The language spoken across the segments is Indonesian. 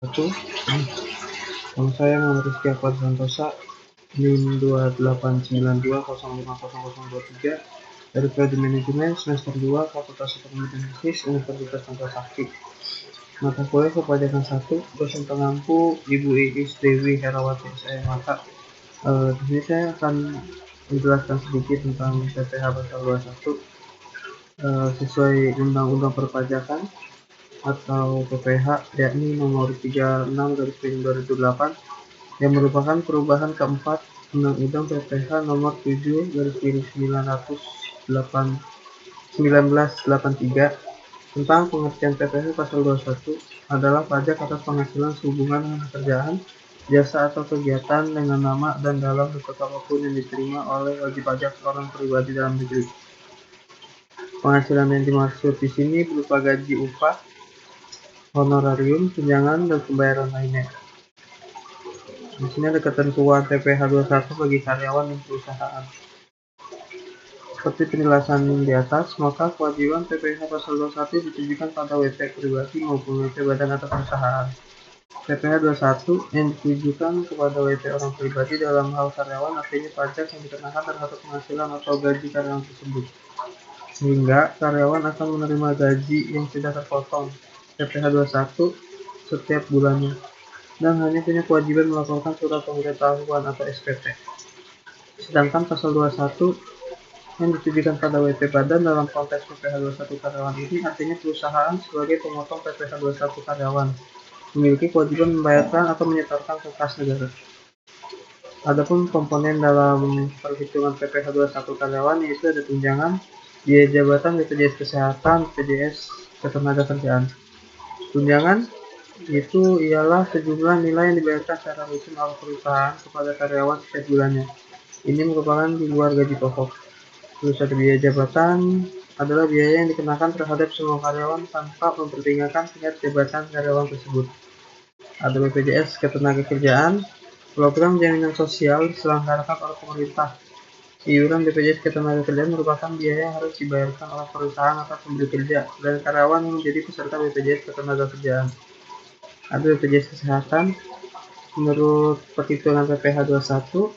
Satu, nama saya Muhammad Rizky Akbar Santosa, NIM 2892050023 dari Prodi Manajemen semester 2 Fakultas Ekonomi dan Bisnis Universitas Tanggerang Sakti. Mata kuliah kepajakan 1, dosen pengampu Ibu Iis Dewi Herawati SMK. Di sini saya akan menjelaskan sedikit tentang PPh pasal 21 sesuai Undang-Undang Perpajakan atau PPh, yakni nomor 36/2008 yang merupakan perubahan keempat Undang-Undang PPh nomor 7/1983 tentang pengertian PPh pasal 21 adalah pajak atas penghasilan sehubungan dengan pekerjaan, jasa atau kegiatan dengan nama dan dalam bentuk apapun yang diterima oleh wajib pajak orang pribadi dalam negeri. Penghasilan yang dimaksud di sini berupa gaji, upah, honorarium, tunjangan, dan pembayaran lainnya. Di sini ada ketentuan PPh 21 bagi karyawan dan perusahaan. Seperti penjelasan di atas, maka kewajiban PPh pasal 21 ditujukan pada WP pribadi maupun WP badan atau perusahaan. PPh 21 yang ditujukan kepada WP orang pribadi dalam hal karyawan artinya pajak yang dikenakan terhadap penghasilan atau gaji karyawan tersebut, sehingga karyawan akan menerima gaji yang tidak terpotong PPh 21 setiap bulannya dan hanya punya kewajiban melaporkan surat pemberitahuan atau SPT. Sedangkan pasal 21 yang ditujukan pada WP badan dalam konteks PPh 21 karyawan ini artinya perusahaan sebagai pemotong PPh 21 karyawan memiliki kewajiban membayarkan atau menyetorkan ke kas negara. Adapun komponen dalam perhitungan PPh 21 karyawan yaitu ada tunjangan, biaya jabatan, BPJS Kesehatan, BPJS Ketenagakerjaan. Tunjangan itu ialah sejumlah nilai yang dibayarkan secara rutin oleh perusahaan kepada karyawan setiap bulannya. Ini merupakan di luar gaji pokok. Terus ada biaya jabatan adalah biaya yang dikenakan terhadap semua karyawan tanpa mempertimbangkan tingkat jabatan karyawan tersebut. Ada BPJS Ketenagakerjaan, program jaminan sosial diselenggarakan oleh pemerintah. Iuran BPJS Ketenagakerjaan merupakan biaya yang harus dibayarkan oleh perusahaan atau pemberi kerja dan karyawan yang menjadi peserta BPJS Ketenagakerjaan. Ada BPJS Kesehatan. Menurut perhitungan PPh 21,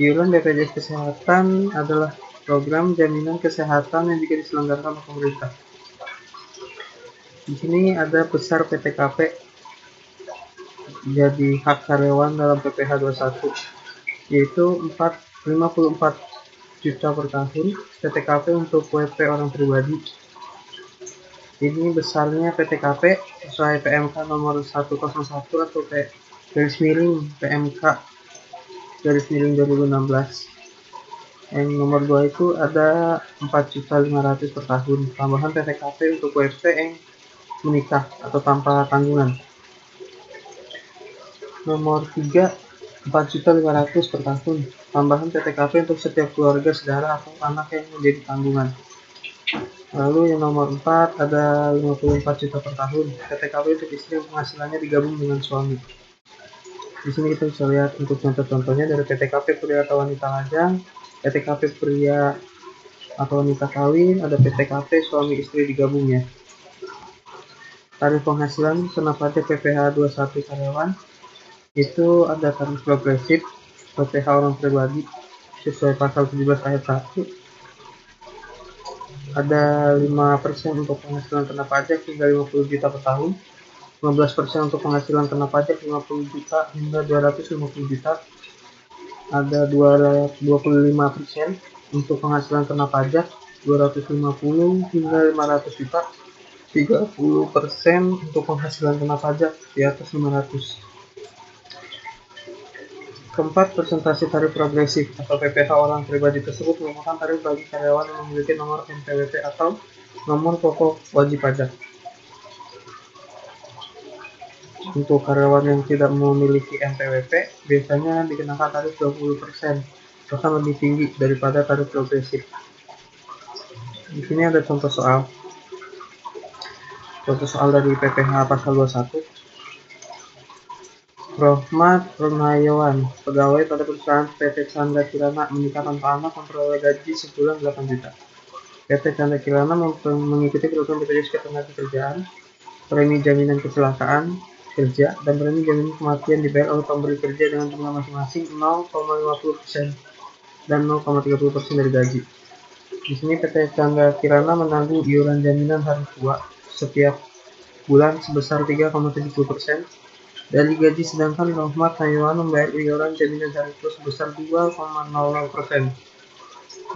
iuran BPJS Kesehatan adalah program jaminan kesehatan yang juga diselenggarakan oleh pemerintah. Di sini ada besar PTKP jadi hak karyawan dalam PPh 21 yaitu 54 juta per tahun PTKP untuk WP orang pribadi. Ini besarnya PTKP sesuai PMK nomor 101 atau PMK / 2016. Yang nomor 2 itu ada 4.500.000 per tahun tambahan PTKP untuk WP yang menikah atau tanpa tanggungan. Nomor 3, 4.500.000 per tahun tambahan PTKP untuk setiap keluarga, saudara atau anak yang menjadi tanggungan. Lalu yang nomor 4 ada 54 juta per tahun PTKP untuk istri yang penghasilannya digabung dengan suami. Di sini kita bisa lihat untuk contoh-contohnya dari PTKP pria atau wanita lajang, PTKP pria atau wanita kawin, ada PTKP suami istri digabungnya. Tarif penghasilan kena pajak PPh 21 karyawan itu ada tarif progresif PPh orang pribadi sesuai pasal 17 ayat 1. Ada 5% untuk penghasilan kena pajak hingga 50 juta per tahun, 15% untuk penghasilan kena pajak 50 juta hingga 250 juta, ada 25% untuk penghasilan kena pajak 250 hingga 500 juta, 30% untuk penghasilan kena pajak di atas 500. Keempat, presentasi tarif progresif atau PPh orang pribadi tersebut merupakan tarif bagi karyawan yang memiliki nomor NPWP atau nomor pokok wajib pajak. Untuk karyawan yang tidak memiliki NPWP, biasanya dikenakan tarif 20%, bahkan lebih tinggi daripada tarif progresif. Di sini ada contoh soal. Contoh soal dari PPh pasal 21. Rohmat Romayawan, pegawai pada perusahaan PT Chandra Kirana menikah tanpa anak, memperoleh gaji sebulan 8 juta. PT Chandra Kirana mengikuti program BPJS Ketenagakerjaan, premi jaminan kecelakaan, kerja, dan premi jaminan kematian dibayar oleh pemberi kerja dengan jumlah masing-masing 0,50% dan 0,30% dari gaji. Di sini PT Chandra Kirana menanggung iuran jaminan hari tua setiap bulan sebesar 3,70% dari gaji, sedangkan Rahmat Haywan membayar iuran jaminan hari tua sebesar 2,00%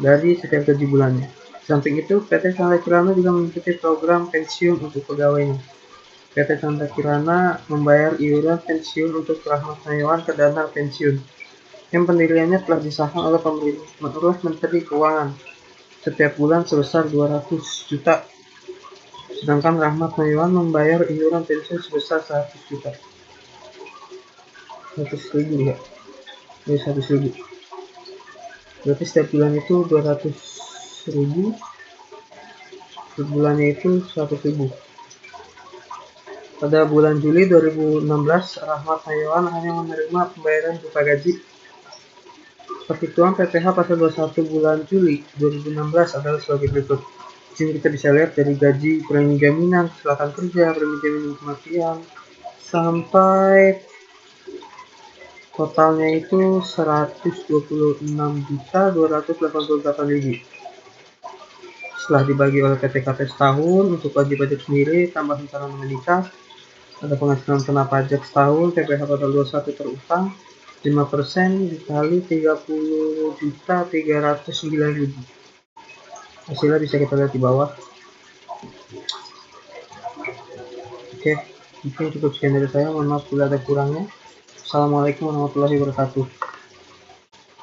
dari setiap gaji bulannya. Di samping itu, PT Chandra Kirana juga mengikuti program pensiun untuk pegawainya. PT Chandra Kirana membayar iuran pensiun untuk Rahmat Haywan ke dana pensiun yang pendiriannya telah disahkan oleh Menteri Keuangan setiap bulan sebesar 200 juta. Sedangkan Rahmat Haywan membayar iuran pensiun sebesar 100 juta. 100.000 ya? 100.000. Berarti setiap bulan itu 200.000. Setiap bulannya itu 100.000. Pada bulan Juli 2016, Rahmat Haywan hanya menerima pembayaran berupa gaji. Perhitungan PPh pasal 21 bulan Juli 2016 adalah sebagai berikut. Di sini kita bisa lihat dari gaji, premi jaminan kecelakaan kerja, premi jaminan kematian, sampai totalnya itu 126.288.000. Setelah dibagi oleh PTKP setahun untuk wajib pajak sendiri, tambah rencana menikah, ada penghasilan kena pajak setahun, PPh pasal 21 terutang 5% dikali 30.309.000. Hasilnya bisa kita lihat di bawah. Oke, mungkin cukup sekian dari saya. Mohon maaf bila ada kurangnya. Assalamualaikum warahmatullahi wabarakatuh.